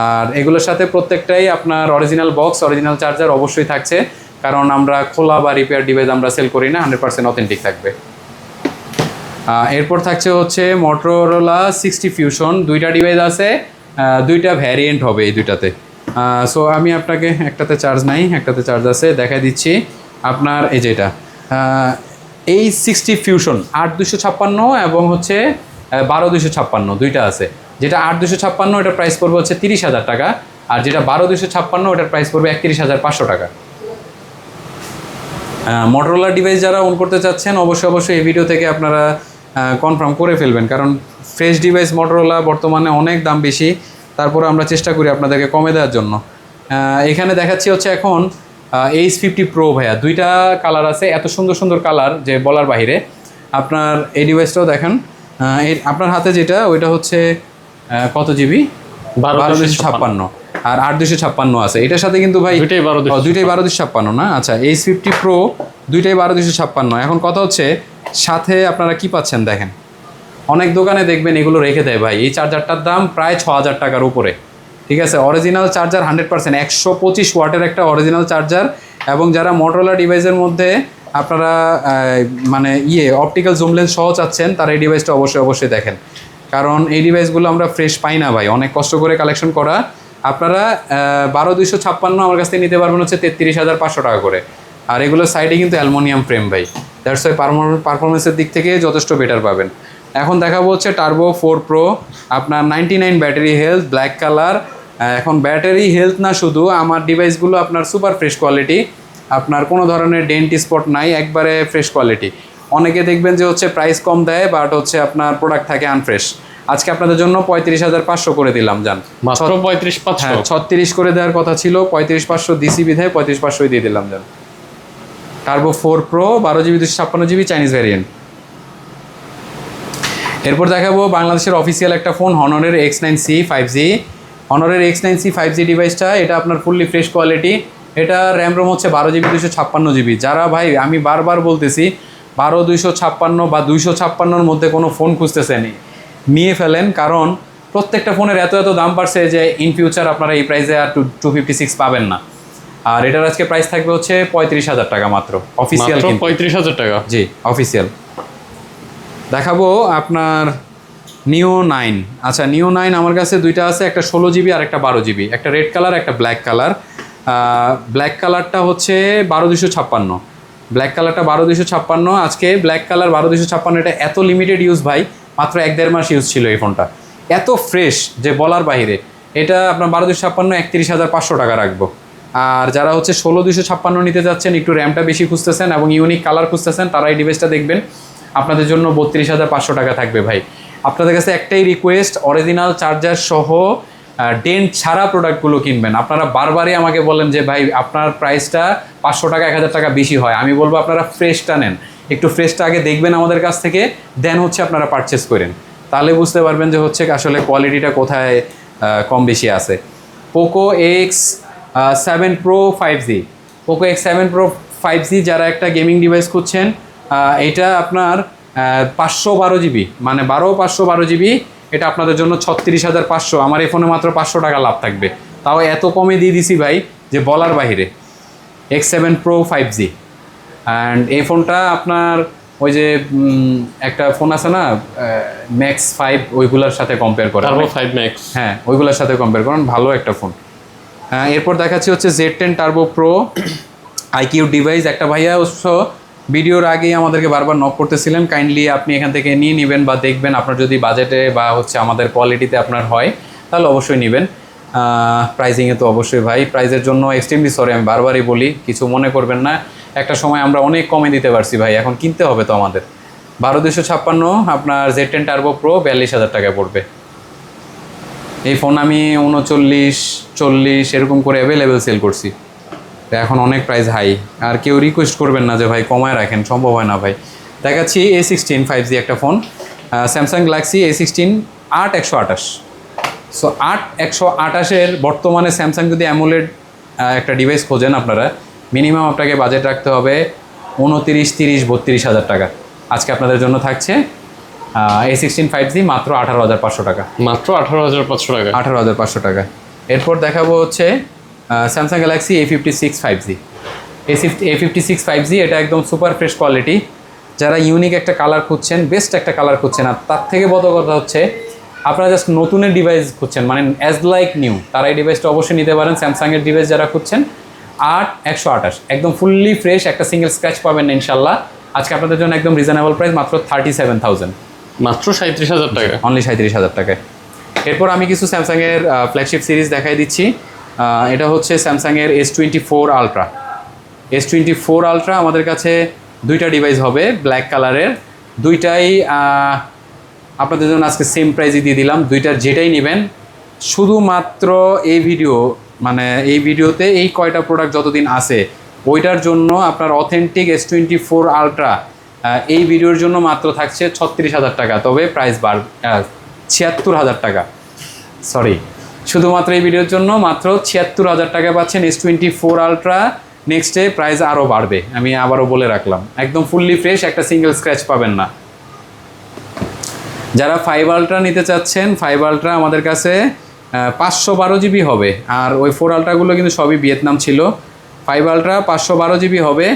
আর এগুলোর সাথে প্রত্যেকটাই আপনার অরিজিনাল বক্স, অরিজিনাল চার্জার অবশ্যই থাকছে, কারণ আমরা খোলা বা রিপেয়ার ডিভাইস আমরা সেল করি না, 100% অথেন্টিক থাকবে। এরপর থাকছে হচ্ছে Motorola 60 Fusion, দুইটা ডিভাইস আছে, দুইটা ভ্যারিয়েন্ট হবে এই দুইটাতে। সো আমি আপনাকে একটাতে চার্জ নাই, একটাতে চার্জ আছে, দেখাই দিচ্ছি আপনার। এই যেটা এই 60 Fusion 8256 এবং হচ্ছে 12256 দুইটা আছে। যেটা 8256 এটার প্রাইস পড়বে হচ্ছে 30,000 টাকা, আর যেটা 12256 ওটার প্রাইস পড়বে 31,500 টাকা। Motorola ডিভাইস যারা অন করতে চাচ্ছেন অবশ্যই এই ভিডিও থেকে আপনারা কনফার্ম করে ফেলবেন, কারণ ফ্রেশ ডিভাইস Motorola বর্তমানে অনেক দাম বেশি, তারপরে আমরা চেষ্টা করি আপনাদেরকে কমে দেওয়ার জন্য। এখানে দেখাচ্ছি হচ্ছে এখন H50 Pro ভাইয়া, দুইটা কালার আছে, এত সুন্দর সুন্দর কালার যে বলার বাইরে। আপনার এই ডিভাইসটাও দেখেন, আপনার হাতে যেটা ওইটা হচ্ছে কত জিবি? 1256 আর 8,256 আছে। এটার সাথে কিন্তু ভাই দুইটাই 12,256 না? আচ্ছা H50 Pro দুইটাই 12,256। এখন কথা হচ্ছে সাথে আপনারা কি পাচ্ছেন দেখেন, অনেক দোকানে দেখবেন এগুলো রেখে দেয় ভাই, এই চার্জারটার দাম প্রায় 6,000 টাকার উপরে। ঠিক আছে, অরিজিনাল চার্জার 100%, 125 ওয়াটের একটা অরিজিনাল চার্জার। এবং যারা Motorola ডিভাইসের মধ্যে আপনারা মানে অপটিক্যাল জুম লেন্স সহ চাচ্ছেন, তারা এই ডিভাইসটা অবশ্যই দেখেন, কারণ এই ডিভাইসগুলো আমরা ফ্রেশ পাই না ভাই, অনেক কষ্ট করে কালেকশন করা। আপনারা 12,256 আমার কাছ থেকে নিতে পারবেন হচ্ছে 33,500 টাকা করে। আর এগুলোর সাইডে কিন্তু অ্যালুমিনিয়াম ফ্রেম ভাই, দ্যাটস ওয়াই পারফরমেন্সের দিক থেকে যথেষ্ট বেটার পাবেন। এখন দেখাবো হচ্ছে Turbo 4 Pro, আপনার 99 ব্যাটারি হেলথ, ব্ল্যাক কালার। এখন ব্যাটারি হেলথ না, শুধু আমার ডিভাইসগুলো আপনার সুপার ফ্রেশ কোয়ালিটি, আপনার কোনো ধরনের ডেন্ট স্পট নাই, একবারে ফ্রেশ কোয়ালিটি। অনেকে দেখবেন যে হচ্ছে প্রাইস কম দেয়, বাট হচ্ছে আপনার প্রোডাক্ট থাকে আনফ্রেশ। আজকে আপনাদের জন্য 35,500 করে দিলাম, জান মাত্র 35,500। 36 করে দেওয়ার কথা ছিল, 35,500 ডিসি বিধায় 35,500 দিয়ে দিলাম, জান। Turbo 4 Pro 12GB 256GB Chinese variant. এরপর দেখাবো বাংলাদেশের অফিসিয়াল একটা phone, Honor X9C 5G। Honor X9C 5G ডিভাইসটা, এটা আপনার ফুললি ফ্রেশ কোয়ালিটি। এটা র্যাম রোম হচ্ছে 12GB 256GB। যারা ভাই, আমি বারবার বলতেছি 12/256 বা 256-র মধ্যে কোনো ফোন খুঁজতেছেন, নিয়ে ফেলেন, কারণ প্রত্যেকটা ফোনের এত দাম বাড়ছে যে ইন ফিউচার আপনারা এই প্রাইসে আর 256 পাবেন না। আর এটার আজকে প্রাইস থাকবে হচ্ছে 35,000 টাকা মাত্র, অফিসিয়াল। 35,000 টাকা, জি অফিসিয়াল। দেখাবো আপনার Neo 9। আচ্ছা Neo 9 আমার কাছে দুইটা আছে, একটা 16GB আর একটা 12GB, একটা রেড কালার একটা ব্ল্যাক কালার। ব্ল্যাক কালারটা হচ্ছে 12,256, ব্ল্যাক কালারটা 12,256। আজকে ব্ল্যাক কালার 12,256, এটা এত লিমিটেড ইউজ ভাই, মাত্র 1-1.5 মাস ইউজ ছিল এই ফোনটা, এত ফ্রেশ যে বলার বাইরে। এটা আপনার 12,256 31,500 টাকা রাখবো। আর যারা হচ্ছে 16,256 নিতে যাচ্ছেন, একটু র্যামটা বেশি খুঁজতেছেন এবং ইউনিক কালার খুঁজতেছেন, তারা এই ডিভাইসটা দেখবেন, আপনাদের জন্য 32,500 টাকা থাকবে ভাই। আপনাদের কাছে একটাই রিকোয়েস্ট, অরিজিনাল চার্জার সহ ডেন্ট ছাড়া প্রোডাক্টগুলো কিনবেন। আপনারা বারবারই আমাকে বলেন যে ভাই আপনার প্রাইসটা 500 টাকা 1,000 টাকা বেশি হয়। আমি বলবো আপনারা ফ্রেশটা নেন, একটু ফ্রেশটা আগে দেখবেন আমাদের কাছ থেকে, দেন হচ্ছে আপনারা পারচেস করেন, তাহলে বুঝতে পারবেন যে হচ্ছে আসলে কোয়ালিটিটা কোথায় কম বেশি আছে। Poco X7 Pro 5G, Poco X7 Pro 5G যারা একটা গেমিং ডিভাইস খুঁজছেন, এটা আপনার 512GB, মানে 512GB, এটা আপনাদের জন্য 36,500। আমার এই ফোনে মাত্র 500 টাকা লাভ থাকবে, তাও এত কমে দিয়ে দিছি ভাই যে বলার বাইরে। X7 Pro 5G অ্যান্ড এই ফোনটা আপনার ওই যে একটা ফোন আছে না ম্যাক্স 5 ওইগুলোর সাথে কম্পেয়ার করা টার্বো 5 ম্যাক্স। হ্যাঁ ওইগুলোর সাথে কম্পেয়ার করেন, ভালো একটা ফোন। এরপর দেখাচ্ছি হচ্ছে Z10 turbo pro IQ device. একটা ভাইয়া অবশ্য ভিডিওর আগেই আমাদেরকে বারবার নক করতেছিলেন, কাইন্ডলি আপনি এখান থেকে নিয়ে নেবেন বা দেখবেন, আপনার যদি বাজেটে বা হচ্ছে আমাদের কোয়ালিটিতে আপনার হয় তাহলে অবশ্যই নেবেন। প্রাইজিংয়ে তো অবশ্যই ভাই, প্রাইজের জন্য এক্সট্রিমলি সরি, আমি বারবারই বলি, কিছু মনে করবেন না। একটা সময় আমরা অনেক কমে দিতে পারছি ভাই, এখন কিনতে হবে তো আমাদের। 12256 আপনার Z10 টার্বো প্রো 42,000 টাকায় পড়বে। এই ফোন আমি 39, 40 এরকম করে অ্যাভেলেবেল সেল করছি, তো এখন অনেক প্রাইস হাই। আর কেউ রিকোয়েস্ট করবেন না যে ভাই কমায় রাখেন, সম্ভব হয় না ভাই। দেখাচ্ছি A16 5G একটা ফোন, স্যামসাং গ্যালাক্সি A16 8128। সো 8128-এর বর্তমানে স্যামসাং যদি অ্যামোলেড একটা ডিভাইস খোঁজেন আপনারা, মিনিমাম আপনাকে বাজেট রাখতে হবে 29, 30, 32,000 টাকা। আজকে আপনাদের জন্য থাকছে A16 5G মাত্র 18,500 টাকা। মাত্র 18,500 টাকা। 18,500 টাকা। এরপর দেখাবো হচ্ছে Samsung Galaxy A56 5G। A56 5G এটা একদম সুপার ফ্রেশ কোয়ালিটি। যারা ইউনিক একটা কালার খুঁজছেন, বেস্ট একটা কালার খুঁজছেন, আর তার থেকে বড় কথা হচ্ছে আপনারা জাস্ট নতুনের ডিভাইস খুঁজছেন, মানে অ্যাজ লাইক নিউ, তারা এই ডিভাইসটা অবশ্যই নিতে পারেন। স্যামসাংয়ের ডিভাইস যারা খুঁজছেন 8128 একদম ফুললি ফ্রেশ, একটা সিঙ্গেল স্ক্র্যাচ পাবেন না ইনশাল্লাহ। আজকে আপনাদের জন্য একদম রিজনেবল প্রাইস, মাত্র 37,000, মাত্র 37,000 টাকা। অনলি 37,000 টাকায়। এরপর আমি কিছু স্যামসাংয়ের ফ্ল্যাগশিপ সিরিজ দেখাই দিচ্ছি। এটা হচ্ছে স্যামসাংয়ের S24 আলট্রা। S24 আলট্রা আমাদের কাছে দুইটা ডিভাইস হবে ব্ল্যাক কালারের, দুইটাই আপনাদের জন্য আজকে সেম প্রাইজে দিয়ে দিলাম। দুইটার যেটাই নেবেন, শুধুমাত্র এই ভিডিও, মানে এই ভিডিওতে এই কয়টা প্রোডাক্ট যতদিন আছে ওইটার জন্য আপনার অথেন্টিক S24 আলট্রা এই ভিডিওর জন্য মাত্র থাকছে 36,000 টাকা, তবে প্রাইস 76,000 টাকা। সরি, শুধুমাত্র এই ভিডিওর জন্য মাত্র 76,000 টাকা পাচ্ছেন S24 ultra. Next day price আরও বাড়বে, আমি আবারও বলে রাখলাম। একদম ফুললি ফ্রেশ, একটা সিঙ্গেল স্ক্র্যাচ পাবেন না। যারা 5 আলট্রা নিতে চাচ্ছেন, 5 আলট্রা আমাদের কাছে 512 জিবি হবে, আর ওই 4 আলট্রাগুলো কিন্তু সবই ভিয়েতনাম ছিল। 5 আলট্রা 512 জিবি হবে,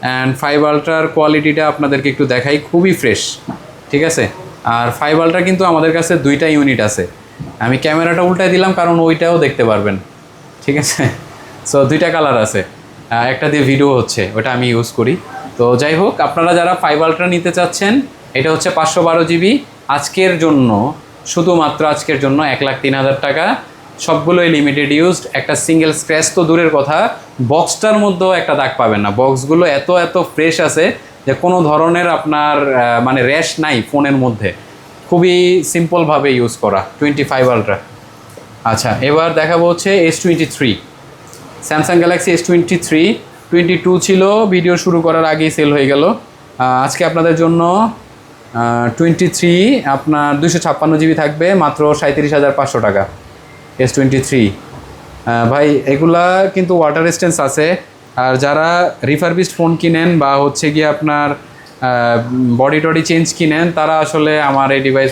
অ্যান্ড 5 আলট্রার কোয়ালিটিটা আপনাদেরকে একটু দেখাই, খুবই ফ্রেশ, ঠিক আছে। আর 5 আলট্রা কিন্তু আমাদের কাছে দুইটা ইউনিট আছে, আমি ক্যামেরাটা উল্টায় দিলাম কারণ ওইটাও দেখতে পারবেন, ঠিক আছে। সো দুইটা কালার আছে, একটা দিয়ে ভিডিও হচ্ছে, ওটা আমি ইউজ করি। তো যাই হোক, আপনারা যারা 5 আলট্রা নিতে চাচ্ছেন, এটা হচ্ছে 512 জিবি আজকের জন্য, শুধুমাত্র আজকের জন্য 1,03,000 টাকা। সবগুলোই লিমিটেড ইউজড, একটা সিঙ্গেল স্ক্র্যাচ তো দূরের কথা, বক্সটার মধ্যেও একটা দাগ পাবেন না। বক্সগুলো এত ফ্রেশ আছে যে কোনো ধরনের আপনার মানে র্যাশ নাই ফোনের মধ্যে, খুবই সিম্পলভাবে ইউজ করা 25 আলট্রা। আচ্ছা, এবার দেখাবো হচ্ছে S23, স্যামসাং গ্যালাক্সি S23। 22 ছিল, ভিডিও শুরু করার আগেই সেল হয়ে গেল। আজকে আপনাদের জন্য 23 আপনার 256 জিবি থাকবে মাত্র 37,500 টাকা। S23 ভাই, এগুলা কিন্তু ওয়াটার রেজিস্ট্যান্স আছে। আর যারা রিফারবিশড ফোন কিনেন বা হচ্ছে গিয়ে আপনার বডি টডি চেঞ্জ কিনেন, তারা আসলে আমার এই ডিভাইস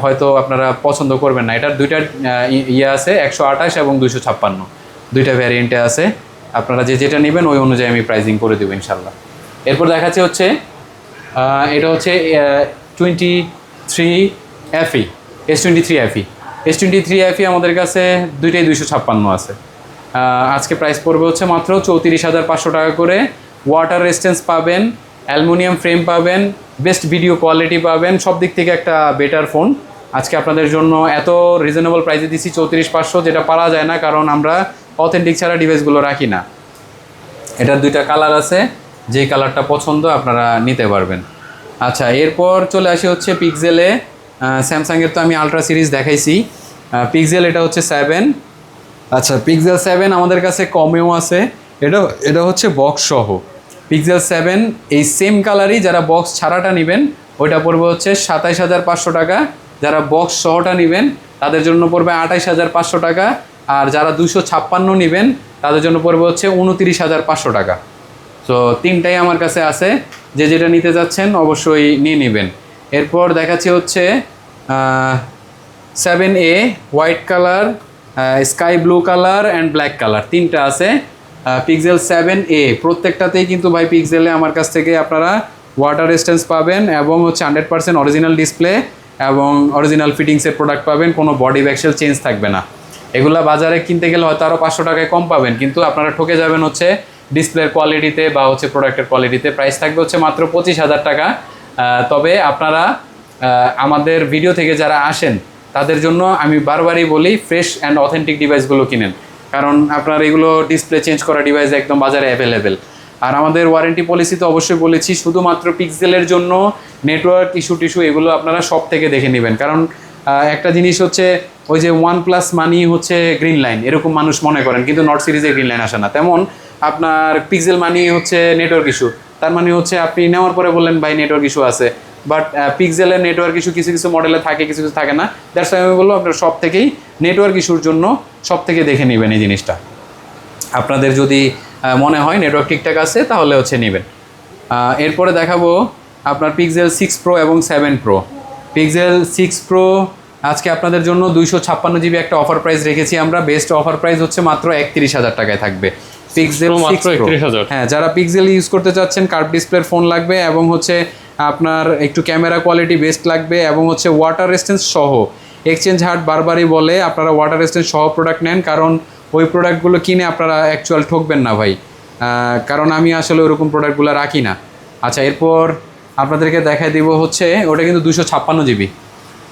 হয়তো আপনারা পছন্দ করবেন না। এটার দুইটা ইয়ে আছে, 128 এবং 256, দুইটা ভ্যারিয়েন্টে আছে। আপনারা যেটা নেবেন ওই অনুযায়ী আমি প্রাইজিং করে দেবো ইনশাল্লাহ। এরপর দেখাচ্ছে হচ্ছে এটা হচ্ছে 23 FE, S23 FE। S23 FE আমাদের কাছে দুইটাই 256 আছে। আজকে প্রাইস পড়বে হচ্ছে মাত্র 34,500 টাকা করে। ওয়াটার রেজিস্ট্যান্স পাবেন, অ্যালুমিনিয়াম ফ্রেম পাবেন, বেস্ট ভিডিও কোয়ালিটি পাবেন, সব দিক থেকে একটা বেটার ফোন। আজকে আপনাদের জন্য এত রিজনেবল প্রাইসে দিচ্ছি 34,500, যেটা পারা যায় না, কারণ আমরা অথেন্টিক ছাড়া ডিভাইসগুলো রাখি না। এটার দুইটা কালার আছে, যে কালারটা পছন্দ আপনারা নিতে পারবেন। আচ্ছা, এরপর চলে আসি হচ্ছে পিক্সেলে। স্যামসাংয়ের তো আমি আলট্রা সিরিজ দেখাইছি, পিক্সেল এটা হচ্ছে 7। আচ্ছা, পিক্সেল 7 আমাদের কাছে কমেও আছে, এটা হচ্ছে বক্স সহ। পিক্সেল 7 এই সেম কালারই, যারা বক্স ছাড়াটা নেবেন ওইটা পড়বে হচ্ছে 27,500 টাকা। যারা বক্স সহটা নেবেন তাদের জন্য পড়বে 28,500 টাকা। আর যারা 256 নেবেন তাদের জন্য পড়বে হচ্ছে 29,500 টাকা। তো তিনটাই আমার কাছে আছে, যেটা নিতে যাচ্ছেন অবশ্যই নিয়ে নেবেন। এরপর দেখাচ্ছি হচ্ছে 7A white colour, sky blue colour and black colour, তিনটা আছে। পিক্সেল 7a প্রত্যেকটাতেই কিন্তু ভাই পিক্সেলে আমার কাছ থেকে আপনারা ওয়াটার রেজিস্ট্যান্স পাবেন এবং হচ্ছে 100% অরিজিনাল ডিসপ্লে এবং অরিজিনাল ফিটিংসের প্রোডাক্ট পাবেন, কোনো বডি ব্যাকসেল চেঞ্জ থাকবে না। এগুলা বাজারে কিনতে গেলে হয়তো আরও 500 টাকায় কম পাবেন, কিন্তু আপনারা ঠকে যাবেন হচ্ছে ডিসপ্লের কোয়ালিটিতে বা হচ্ছে প্রোডাক্টের কোয়ালিটিতে। প্রাইস থাকবে হচ্ছে মাত্র 25,000 টাকা। তবে আপনারা আমাদের ভিডিও থেকে যারা আসেন তাদের জন্য আমি বারবারই বলি ফ্রেশ অ্যান্ড অথেন্টিক ডিভাইসগুলো কিনেন, কারণ আপনার এগুলো ডিসপ্লে চেঞ্জ করা ডিভাইস একদম বাজারে অ্যাভেলেবেল। আর আমাদের ওয়ারেন্টি পলিসি তো অবশ্যই বলেছি, শুধুমাত্র পিক্সেলের জন্য নেটওয়ার্ক ইস্যু টিস্যু এগুলো আপনারা সব থেকে দেখে নেবেন। কারণ একটা জিনিস হচ্ছে ওই যে OnePlus মানি হচ্ছে গ্রিন লাইন, এরকম মানুষ মনে করেন, কিন্তু নট সিরিজে গ্রিন লাইন আসে না। তেমন আপনার পিক্সেল মানি হচ্ছে নেটওয়ার্ক ইস্যু, তার মানে হচ্ছে আপনি নেওয়ার পরে বললেন ভাই নেটওয়ার্ক ইস্যু আছে, বাট পিক্সেলের নেটওয়ার্ক ইস্যু কিছু কিছু মডেলে থাকে, কিছু কিছু থাকে না। দ্যাটস আমি বলবো আপনার সব থেকেই নেটওয়ার্ক ইস্যুর জন্য সব থেকে দেখে নেবেন এই জিনিসটা। আপনাদের যদি মনে হয় নেটওয়ার্ক ঠিকঠাক আছে তাহলে হচ্ছে নেবেন। এরপরে দেখাবো আপনার পিক্সেল 6 Pro এবং 7 Pro। পিক্সেল 6 Pro আজকে আপনাদের জন্য 256 GB একটা অফার প্রাইস রেখেছি আমরা। বেস্ট অফার প্রাইস হচ্ছে মাত্র 31,000 টাকায় থাকবে পিক্সেল 6 Pro। হ্যাঁ, যারা পিক্সেল ইউজ করতে চাচ্ছেন, কার্ভ ডিসপ্লের ফোন লাগবে এবং হচ্ছে আপনার একটু ক্যামেরা কোয়ালিটি বেস্ট লাগবে এবং হচ্ছে ওয়াটার রেজিস্ট্যান্স সহ, এক্সচেঞ্জ হার্ট বারবারই বলে আপনারা ওয়াটার রেজিস্ট্যান্স সহ প্রোডাক্ট নেন, কারণ ওই প্রোডাক্টগুলো কিনে আপনারা অ্যাকচুয়াল ঠকবেন না ভাই, কারণ আমি আসলে ওরকম প্রোডাক্টগুলো রাখি না। আচ্ছা, এরপর আপনাদেরকে দেখাই দিব হচ্ছে ওটা কিন্তু 256 GB।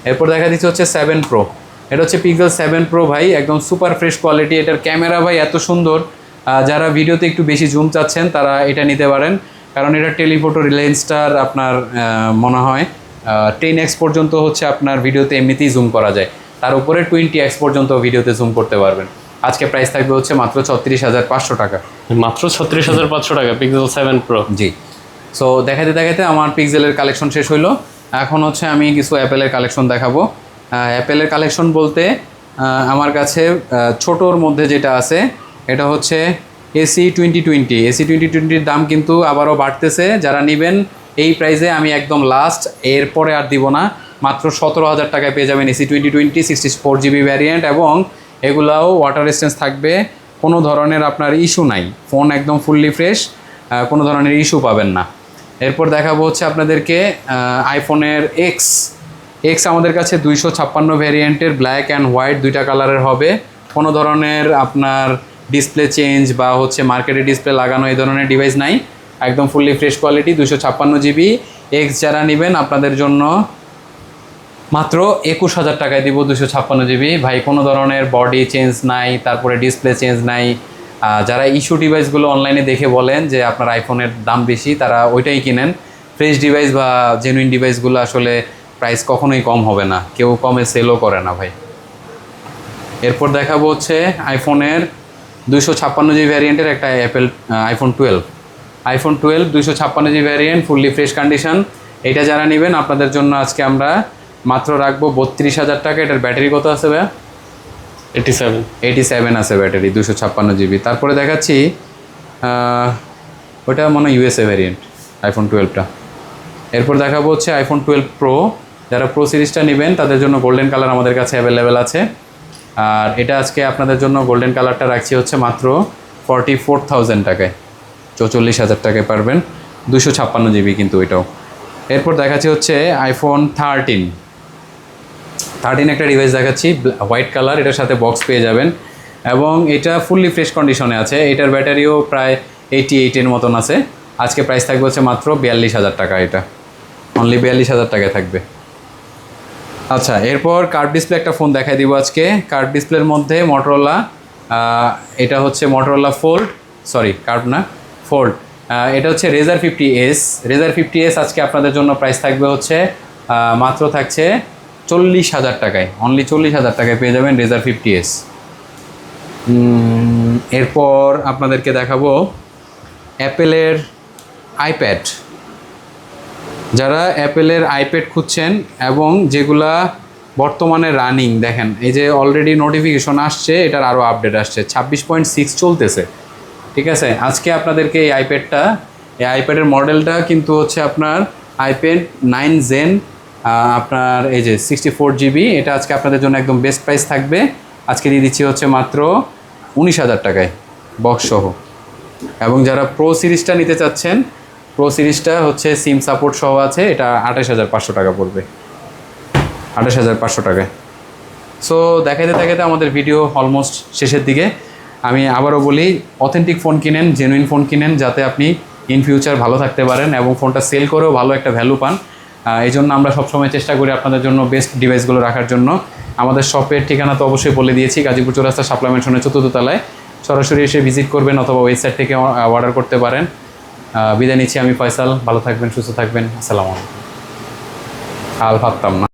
এরপর দেখা দিচ্ছে হচ্ছে 7 Pro। এটা হচ্ছে পিক্সেল 7 Pro ভাই, একদম সুপার ফ্রেশ কোয়ালিটি। এটার ক্যামেরা ভাই এত সুন্দর, যারা ভিডিওতে একটু বেশি জুম চাচ্ছেন তারা এটা নিতে পারেন, কারণ এটা টেলিফোটো লেন্সটার আপনার মনে হয় 10x পর্যন্ত হচ্ছে আপনার ভিডিওতে এমনিতেই জুম করা যায়, তার উপরে 20x পর্যন্ত ভিডিওতে জুম করতে পারবেন। আজকে প্রাইস থাকবে হচ্ছে মাত্র 36,500 টাকা। মাত্র 36,500 টাকা পিক্সেল 7 Pro। জি। সো দেখাতে দেখাতে আমার পিক্সেলের কালেকশন শেষ হইলো। এখন হচ্ছে আমি কিছু অ্যাপেলের কালেকশন দেখাবো। অ্যাপেলের কালেকশন বলতে আমার কাছে ছোটোর মধ্যে যেটা আছে এটা হচ্ছে AC2020। AC2020-র দাম কিন্তু আবারও বাড়তেছে। যারা নেবেন এই প্রাইসে আমি একদম লাস্ট, এরপরে আর দিব না। মাত্র 17,000 টাকায় পেয়ে যাবেন AC2020 64 GB ভ্যারিয়েন্ট, এবং এগুলাও ওয়াটার রেজিস্ট্যান্স থাকবে, কোনো ধরনের আপনার ইস্যু নাই, ফোন একদম ফুললি ফ্রেশ, কোনো ধরনের ইস্যু পাবেন না। এরপর দেখাবো হচ্ছে আপনাদেরকে আইফোনের এক্স আমাদের কাছে 256 ভ্যারিয়েন্টের ব্ল্যাক অ্যান্ড হোয়াইট দুইটা কালারের হবে। কোনো ধরনের আপনার ডিসপ্লে চেঞ্জ বা হচ্ছে মার্কেটে ডিসপ্লে লাগানো এই ধরনের ডিভাইস নাই, একদম fully fresh quality 256 GB। X যারা নেবেন আপনাদের জন্য মাত্র 21,000 টাকায় দিব 256 GB ভাই, কোনো ধরনের বডি চেঞ্জ নাই, তারপরে ডিসপ্লে চেঞ্জ নাই। যারা ইস্যু ডিভাইসগুলো অনলাইনে দেখে বলেন যে আপনার আইফোনের দাম বেশি, তারা ওইটাই কিনেন। ফ্রেশ ডিভাইস বা জেনুইন ডিভাইসগুলো আসলে প্রাইস কখনোই কম হবে না, কেউ কমে সেলও করে না ভাই। এরপর দেখাবো হচ্ছে আইফোনের 256 GB ভ্যারিয়েন্টের একটা iPhone 12 256 GB variant, fully fresh condition. এটা যারা নেবেন আপনাদের জন্য আজকে আমরা মাত্র রাখবো 32,000 টাকা। এটার ব্যাটারি কত আছে ভাইয়া? 87 আছে ব্যাটারি, 256 GB। তারপরে দেখাচ্ছি ওটা মনে হয় USA ভ্যারিয়েন্ট আইফোন 12টা। এরপর দেখাবো হচ্ছে আইফোন 12 Pro। যারা প্রো সিরিজটা নেবেন তাদের জন্য গোল্ডেন কালার আমাদের কাছে অ্যাভেলেবেল আছে, আর এটা আজকে আপনাদের জন্য গোল্ডেন কালারটা রাখছি হচ্ছে মাত্র 44,000 টাকায়, 44,000 টাকায় পারবেন, 256 GB কিন্তু এটাও। এরপর দেখাচ্ছি হচ্ছে আইফোন 13 একটা ডিভাইস দেখাচ্ছি, হোয়াইট কালার, এটার সাথে বক্স পেয়ে যাবেন এবং এটা ফুললি ফ্রেশ কন্ডিশনে আছে। এটার ব্যাটারিও প্রায় 88-এর মতন আছে। আজকে প্রাইস থাকবে হচ্ছে মাত্র 42,000 টাকা, এটা অনলি 42,000 টাকায় থাকবে। আচ্ছা, এরপর কার্ভ ডিসপ্লে একটা ফোন দেখাই দিব আজকে। কার্ভ ডিসপ্লের মধ্যে মটোরোলা, এটা হচ্ছে মটোরোলা ফোল্ড, এটা হচ্ছে Razr 50s। আজকে আপনাদের জন্য প্রাইস থাকবে হচ্ছে মাত্র থাকছে 40,000 টাকায়, অনলি 40,000 টাকায় পেয়ে যাবেন Razr 50s। এরপর আপনাদেরকে দেখাবো অ্যাপেলের আইপ্যাড। যারা অ্যাপেলের আইপ্যাড খুঁজছেন এবং যেগুলা বর্তমানে রানিং, দেখেন এই যে অলরেডি নোটিফিকেশন আসছে, এটার আরও আপডেট আসছে, 26.6 চলতেছে, ঠিক আছে। আজকে আপনাদেরকে এই আইপ্যাডের মডেলটা কিন্তু হচ্ছে আপনার iPad 9 Gen, আপনার এই যে 64 GB। এটা আজকে আপনাদের জন্য একদম বেস্ট প্রাইস থাকবে, আজকে দিয়ে দিচ্ছি হচ্ছে মাত্র 19,000 টাকায় বক্স সহ। এবং যারা প্রো সিরিজটা নিতে চাচ্ছেন, প্রো সিরিজটা হচ্ছে সিম সাপোর্ট সহ আছে, এটা 28,500 টাকা পড়বে, 28,500 টাকায়। সো দেখাইতে দেখাইতে আমাদের ভিডিও অলমোস্ট শেষের দিকে। আমি আবারও বলি, অথেন্টিক ফোন কিনেন, জেনুইন ফোন কিনেন, যাতে আপনি ইন ফিউচার ভালো থাকতে পারেন এবং ফোনটা সেল করেও ভালো একটা ভ্যালু পান। এই জন্য আমরা সবসময় চেষ্টা করি আপনাদের জন্য বেস্ট ডিভাইসগুলো রাখার জন্য। আমাদের শপের ঠিকানা তো অবশ্যই বলে দিয়েছি, গাজীপুর চৌরাস্তা শাপলা ম্যানশনের 4th তলায়। সরাসরি এসে ভিজিট করবেন অথবা ওয়েবসাইট থেকে অর্ডার করতে পারেন। বিদায় নিচ্ছি, আমি ফয়সাল। ভালো থাকবেন, সুস্থ থাকবেন। আসসালামু আলাইকুম। আল ফাত্তাম না।